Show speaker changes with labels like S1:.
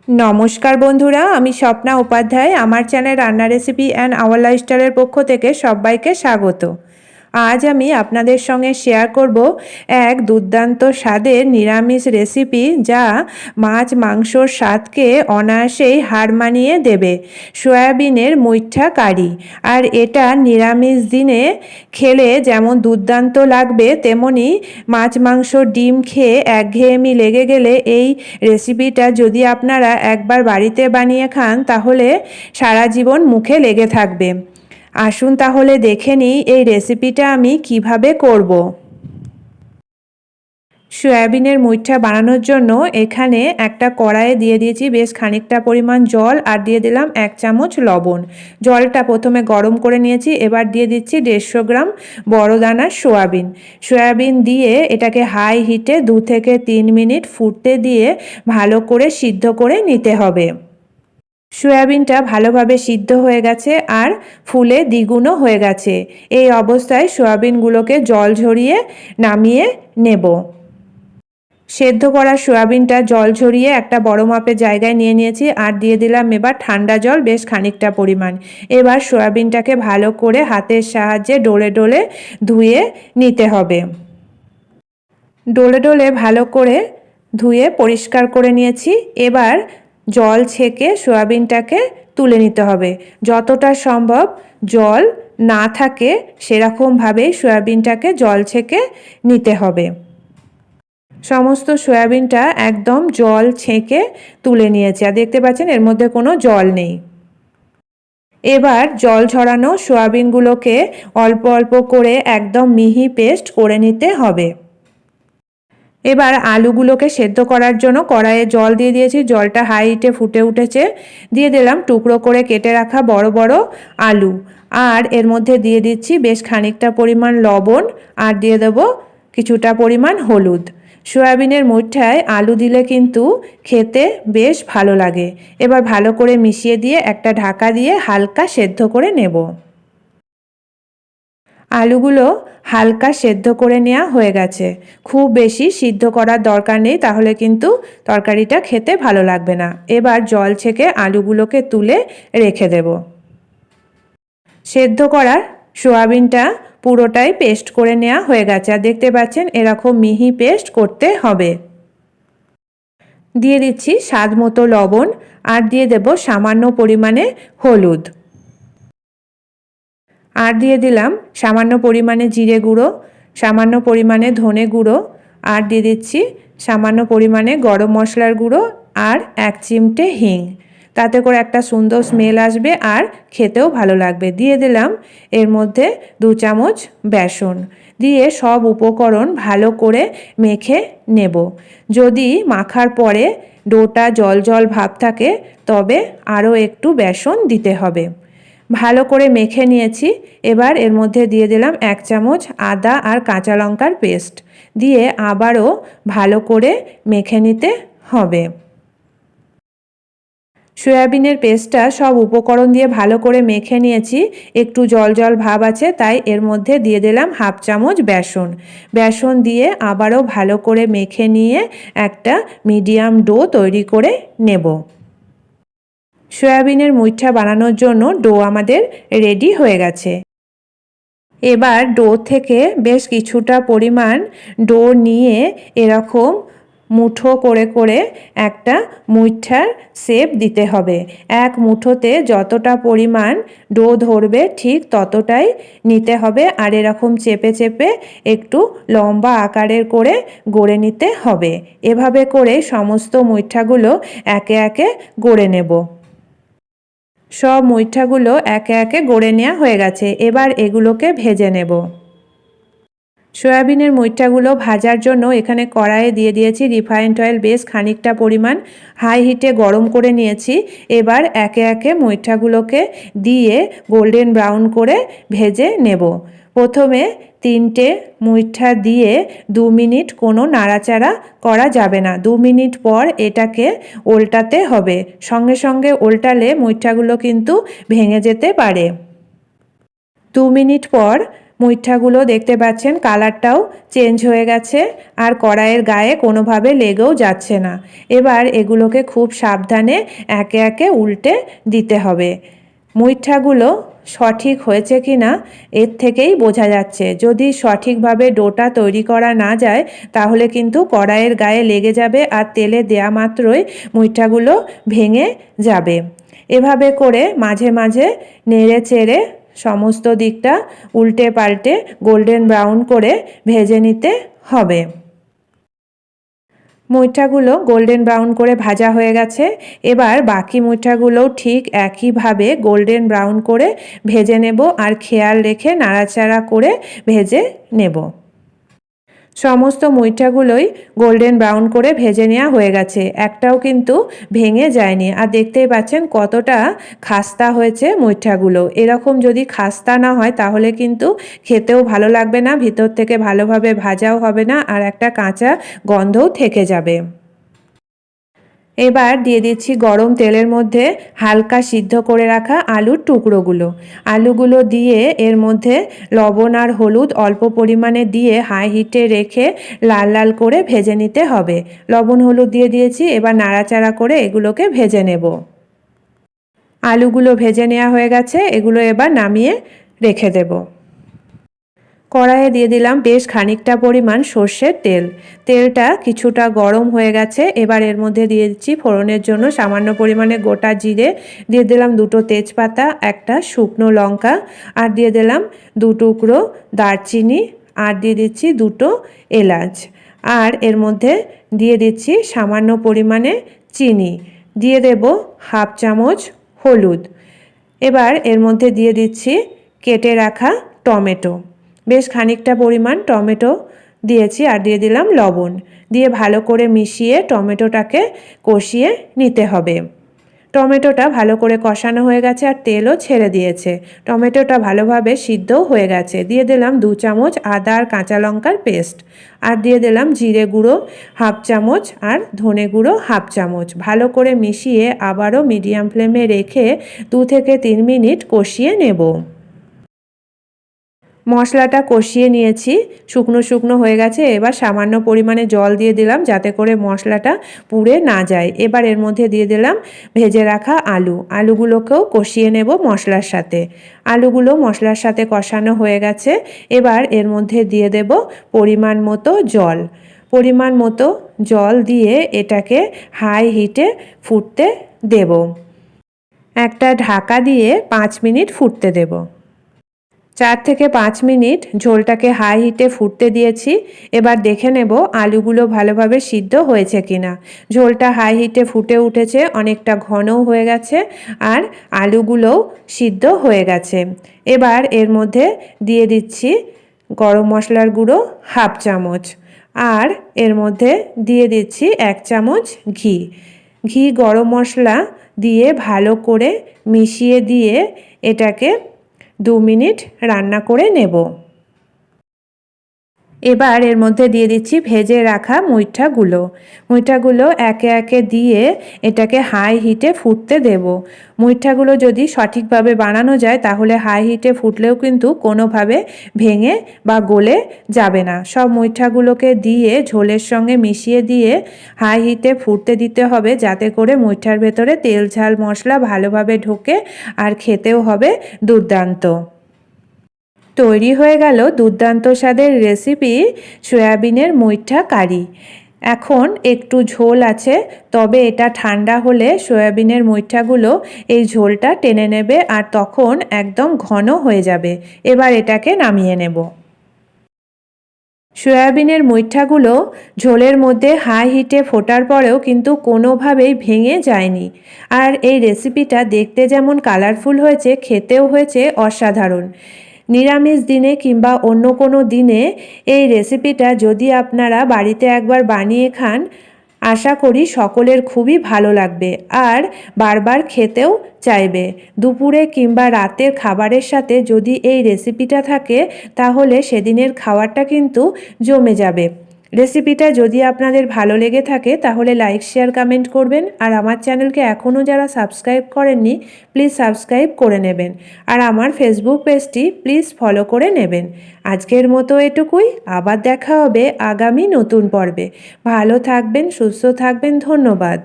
S1: নমস্কার বন্ধুরা, আমি স্বপ্না উপাধ্যায়। আমার চ্যানেল রান্না রেসিপি অ্যান্ড আওয়ার লাইফস্টাইলের পক্ষ থেকে সবাইকে স্বাগত। আজ আমি আপনাদের সঙ্গে শেয়ার করব এক দুর্দান্ত স্বাদের নিরামিষ রেসিপি, যা মাছ মাংসর স্বাদকে অনায়াসেই হার মানিয়ে দেবে। সয়াবিনের মুইঠা কারি। আর এটা নিরামিষ দিনে খেলে যেমন দুর্দান্ত লাগবে, তেমনি মাছ মাংস ডিম খেয়ে একঘেয়েমি লেগে গেলে এই রেসিপিটা যদি আপনারা একবার বাড়িতে বানিয়ে খান, তাহলে সারা জীবন মুখে লেগে থাকবে। আসুন তাহলে দেখে নিই এই রেসিপিটা আমি কিভাবে করব। সয়াবিনের মুইঠা বানানোর জন্য এখানে একটা কড়াইয়ে দিয়ে দিয়েছি বেশ খানিকটা পরিমাণ জল, আর দিয়ে দিলাম 1 চামচ লবণ। জলটা প্রথমে গরম করে নিয়েছি, এবার দিয়ে দিচ্ছি 150 গ্রাম বড় দানার সয়াবিন। সয়াবিন দিয়ে এটাকে হাই হিটে 2 থেকে 3 মিনিট ফুটতে দিয়ে ভালো করে সিদ্ধ করে নিতে হবে। সয়াবিনটা ভালোভাবে সিদ্ধ হয়ে গেছে আর ফুলে দ্বিগুণও হয়ে গেছে। এই অবস্থায় সয়াবিনগুলোকে জল ঝরিয়ে নামিয়ে নেব। সেদ্ধ করা সয়াবিনটা জল ঝরিয়ে একটা বড় মাপের জায়গায় নিয়ে নিয়েছি, আর দিয়ে দিলাম এবার ঠান্ডা জল বেশ খানিকটা পরিমাণ। এবার সয়াবিনটাকে ভালো করে হাতের সাহায্যে ডলে ডলে ধুয়ে নিতে হবে। ডলে ডলে ভালো করে ধুয়ে পরিষ্কার করে নিয়েছি। এবার জল ছেঁকে সয়াবিনটাকে তুলে নিতে হবে। যতটা সম্ভব জল না থাকে সেরকমভাবেই সয়াবিনটাকে জল ছেঁকে নিতে হবে। সমস্ত সয়াবিনটা একদম জল ছেঁকে তুলে নিয়েছি, আর দেখতে পাচ্ছেন এর মধ্যে কোনো জল নেই। এবার জল ঝরানো সয়াবিনগুলোকে অল্প অল্প করে একদম মিহি পেস্ট করে নিতে হবে। এবার আলুগুলোকে সেদ্ধ করার জন্য কড়াইয়ে জল দিয়ে দিয়েছি। জলটা হাই হিটে ফুটে উঠেছে। দিয়ে দিলাম টুকরো করে কেটে রাখা বড় বড় আলু, আর এর মধ্যে দিয়ে দিচ্ছি বেশ খানিকটা পরিমাণ লবণ, আর দিয়ে দেব কিছুটা পরিমাণ হলুদ। সয়াবিনের মুইঠায় আলু দিলে কিন্তু খেতে বেশ ভালো লাগে। এবার ভালো করে মিশিয়ে দিয়ে একটা ঢাকা দিয়ে হালকা সেদ্ধ করে নেব। আলুগুলো হালকা সেদ্ধ করে নেওয়া হয়ে গেছে। খুব বেশি সিদ্ধ করার দরকার নেই, তাহলে কিন্তু তরকারিটা খেতে ভালো লাগবে না। এবার জল ছেঁকে আলুগুলোকে তুলে রেখে দেব। সেদ্ধ করা সয়াবিনটা পুরোটাই পেস্ট করে নেওয়া হয়ে গেছে, আর দেখতে পাচ্ছেন এরকম মিহি পেস্ট করতে হবে। দিয়ে দিচ্ছি স্বাদ মতো লবণ, আর দিয়ে দেব সামান্য পরিমাণে হলুদ, আর দিয়ে দিলাম সামান্য পরিমাণে জিরে গুঁড়ো, সামান্য পরিমাণে ধনে গুঁড়ো, আর দিয়ে দিচ্ছি সামান্য পরিমাণে গরম মশলার গুঁড়ো, আর 1 চিমটে হিং। তাতে করে একটা সুন্দর স্মেল আসবে আর খেতেও ভালো লাগবে। দিয়ে দিলাম এর মধ্যে 2 চামচ বেসন। দিয়ে সব উপকরণ ভালো করে মেখে নেব। যদি মাখার পরে ডোটা জল জল ভাব থাকে, তবে আরও একটু বেসন দিতে হবে। ভালো করে মেখে নিয়েছি। এবার এর মধ্যে দিয়ে দিলাম 1 চামচ আদা আর কাঁচা লঙ্কার পেস্ট। দিয়ে আবারও ভালো করে মেখে নিতে হবে। সয়াবিনের পেস্টটা সব উপকরণ দিয়ে ভালো করে মেখে নিয়েছি। একটু জল জল ভাব আছে, তাই এর মধ্যে দিয়ে দিলাম 1/2 চামচ বেসন। বেসন দিয়ে আবারও ভালো করে মেখে নিয়ে একটা মিডিয়াম ডো তৈরি করে নেব। সয়াবিনের মুইঠা বানানোর জন্য ডো আমাদের রেডি হয়ে গেছে। এবার ডো থেকে বেশ কিছুটা পরিমাণ ডো নিয়ে এরকম মুঠো করে করে একটা মুইঠার শেপ দিতে হবে। এক মুঠোতে যতটা পরিমাণ ডো ধরবে ঠিক ততটাই নিতে হবে, আর এরকম চেপে চেপে একটু লম্বা আকারের করে গড়ে নিতে হবে। এভাবে করে সমস্ত মুইঠাগুলো একে একে গড়ে নেব। সব মুইঠাগুলো একে একে গড়ে নেওয়া হয়ে গেছে। এবার এগুলোকে ভেজে নেব। সয়াবিনের মুইঠাগুলো ভাজার জন্য এখানে কড়াইয়ে দিয়ে দিয়েছি রিফাইন্ড অয়েল বেশ খানিকটা পরিমাণ। হাই হিটে গরম করে নিয়েছি। এবার একে একে মুইঠাগুলোকে দিয়ে গোল্ডেন ব্রাউন করে ভেজে নেব। প্রথমে 3টে মুইঠা দিয়ে 2 মিনিট কোনো নাড়াচাড়া করা যাবে না। 2 মিনিট পর এটাকে উল্টাতে হবে। সঙ্গে সঙ্গে উল্টালে মুইঠাগুলো কিন্তু ভেঙে যেতে পারে। 2 মিনিট পর মুইঠাগুলো দেখতে পাচ্ছেন কালারটাও চেঞ্জ হয়ে গেছে আর কড়াইয়ের গায়ে কোনোভাবে লেগেও যাচ্ছে না। এবার এগুলোকে খুব সাবধানে একে একে উল্টে দিতে হবে। মুইঠাগুলো সঠিক হয়েছে কি না এর থেকেই বোঝা যাচ্ছে। যদি সঠিকভাবে ডোটা তৈরি করা না যায় তাহলে কিন্তু কড়াইয়ের গায়ে লেগে যাবে আর তেলে দেয়া মাত্রই মুইঠাগুলো ভেঙে যাবে। এভাবে করে মাঝে মাঝে নেড়ে চেড়ে সমস্ত দিকটা উল্টে পাল্টে গোল্ডেন ব্রাউন করে ভেজে নিতে হবে। মুইঠাগুলো গোল্ডেন ব্রাউন করে ভাজা হয়ে গেছে। এবার বাকি মুইঠাগুলোও ঠিক একইভাবে গোল্ডেন ব্রাউন করে ভেজে নেব আর খেয়াল রেখে নাড়াচাড়া করে ভেজে নেব। সমস্ত মুইঠাগুলোই গোল্ডেন ব্রাউন করে ভেজে নেওয়া হয়ে গেছে, একটাও কিন্তু ভেঙে যায়নি। আর দেখতেই পাচ্ছেন কতটা খাস্তা হয়েছে মুইঠাগুলো। এরকম যদি খাস্তা না হয় তাহলে কিন্তু খেতেও ভালো লাগবে না, ভিতর থেকে ভালোভাবে ভাজাও হবে না আর একটা কাঁচা গন্ধও থেকে যাবে। এবার দিয়ে দিচ্ছি গরম তেলের মধ্যে হালকা সিদ্ধ করে রাখা আলুর টুকরোগুলো। আলুগুলো দিয়ে এর মধ্যে লবণ আর হলুদ অল্প পরিমাণে দিয়ে হাই হিটে রেখে লাল লাল করে ভেজে নিতে হবে। লবণ হলুদ দিয়ে দিয়েছি, এবার নাড়াচাড়া করে এগুলোকে ভেজে নেব। আলুগুলো ভেজে নেওয়া হয়ে গেছে, এগুলো এবার নামিয়ে রেখে দেব। কড়াইয়ে দিয়ে দিলাম বেশ খানিকটা পরিমাণ সর্ষের তেল। তেলটা কিছুটা গরম হয়ে গেছে। এবার এর মধ্যে দিয়ে দিচ্ছি ফোড়নের জন্য সামান্য পরিমাণে গোটা জিরে, দিয়ে দিলাম দুটো তেজপাতা, একটা শুকনো লঙ্কা, আর দিয়ে দিলাম দু টুকরো দারচিনি, আর দিয়ে দিচ্ছি দুটো এলাচ, আর এর মধ্যে দিয়ে দিচ্ছি সামান্য পরিমাণে চিনি, দিয়ে দেব হাফ চামচ হলুদ। এবার এর মধ্যে দিয়ে দিচ্ছি কেটে রাখা টমেটো, বেশ খানিকটা পরিমাণ টমেটো দিয়েছি, আর দিয়ে দিলাম লবণ, দিয়ে ভালো করে মিশিয়ে টমেটোটাকে কষিয়ে নিতে হবে। টমেটোটা ভালো করে কষানো হয়ে গেছে আর তেলও ছেড়ে দিয়েছে। টমেটোটা ভালোভাবে সিদ্ধও হয়ে গেছে। দিয়ে দিলাম 2 চামচ আদা আর কাঁচা লঙ্কার পেস্ট, আর দিয়ে দিলাম জিরে গুঁড়ো হাফ চামচ আর ধনে গুঁড়ো হাফ চামচ। ভালো করে মিশিয়ে আবারও মিডিয়াম ফ্লেমে রেখে 2 থেকে 3 মিনিট কষিয়ে নেব। মশলাটা কষিয়ে নিয়েছি, শুকনো শুকনো হয়ে গেছে। এবার সামান্য পরিমাণে জল দিয়ে দিলাম যাতে করে মশলাটা পুড়ে না যায়। এবার এর মধ্যে দিয়ে দিলাম ভেজে রাখা আলুগুলোকেও কষিয়ে নেব মশলার সাথে। আলুগুলো মশলার সাথে কষানো হয়ে গেছে। এবার এর মধ্যে দিয়ে দেব পরিমাণ মতো জল। পরিমাণ মতো জল দিয়ে এটাকে হাই হিটে ফুটতে দেব। একটা ঢাকা দিয়ে 5 মিনিট ফুটতে দেব। 4 থেকে 5 মিনিট ঝোলটাকে হাই হিটে ফুটতে দিয়েছি। এবার দেখে নেব আলুগুলো ভালোভাবে সিদ্ধ হয়েছে কিনা। ঝোলটা হাই হিটে ফুটে উঠেছে, অনেকটা ঘনও হয়ে গেছে আর আলুগুলোও সিদ্ধ হয়ে গেছে। এবার এর মধ্যে দিয়ে দিচ্ছি গরম মশলার গুঁড়ো হাফ চামচ, আর এর মধ্যে দিয়ে দিচ্ছি 1 চামচ ঘি। গরম মশলা দিয়ে ভালো করে মিশিয়ে দিয়ে এটাকে 2 মিনিট রান্না করে নেব। এবার এর মধ্যে দিয়ে দিচ্ছি ভেজে রাখা মুইঠাগুলো একে একে দিয়ে এটাকে হাই হিটে ফুটতে দেব। মুইঠাগুলো যদি সঠিকভাবে বানানো যায় তাহলে হাই হিটে ফুটলেও কিন্তু কোনোভাবে ভেঙে বা গলে যাবে না। সব মুইঠাগুলোকে দিয়ে ঝোলের সঙ্গে মিশিয়ে দিয়ে হাই হিটে ফুটতে দিতে হবে যাতে করে মুইঠার ভেতরে তেল ঝাল মশলা ভালোভাবে ঢোকে আর খেতেও হবে দুর্দান্ত। তৈরি হয়ে গেল দুর্দান্ত স্বাদের রেসিপি সয়াবিনের মুইঠা কারি। এখন একটু ঝোল আছে, তবে এটা ঠান্ডা হলে সয়াবিনের মুইঠাগুলো এই ঝোলটা টেনে নেবে আর তখন একদম ঘন হয়ে যাবে। এবার এটাকে নামিয়ে নেব। সয়াবিনের মুইঠাগুলো ঝোলের মধ্যে হাই হিটে ফোটার পরেও কিন্তু কোনোভাবেই ভেঙে যায়নি। আর এই রেসিপিটা দেখতে যেমন কালারফুল হয়েছে, খেতেও হয়েছে অসাধারণ। নিরামিষ দিনে কিংবা অন্য কোনো দিনে এই রেসিপিটা যদি আপনারা বাড়িতে একবার বানিয়ে খান, আশা করি সকলের খুবই ভালো লাগবে আর বারবার খেতেও চাইবে। দুপুরে কিংবা রাতের খাবারের সাথে যদি এই রেসিপিটা থাকে তাহলে সেদিনের খাবারটা কিন্তু জমে যাবে। রেসিপিটা যদি আপনাদের ভালো লেগে থাকে তাহলে লাইক শেয়ার কমেন্ট করবেন, আর আমার চ্যানেলকে এখনও যারা সাবস্ক্রাইব করেননি প্লিজ সাবস্ক্রাইব করে নেবেন, আর আমার ফেসবুক পেজটি প্লিজ ফলো করে নেবেন। আজকের মতো এটুকুই, আবার দেখা হবে আগামী নতুন পর্বে। ভালো থাকবেন, সুস্থ থাকবেন, ধন্যবাদ।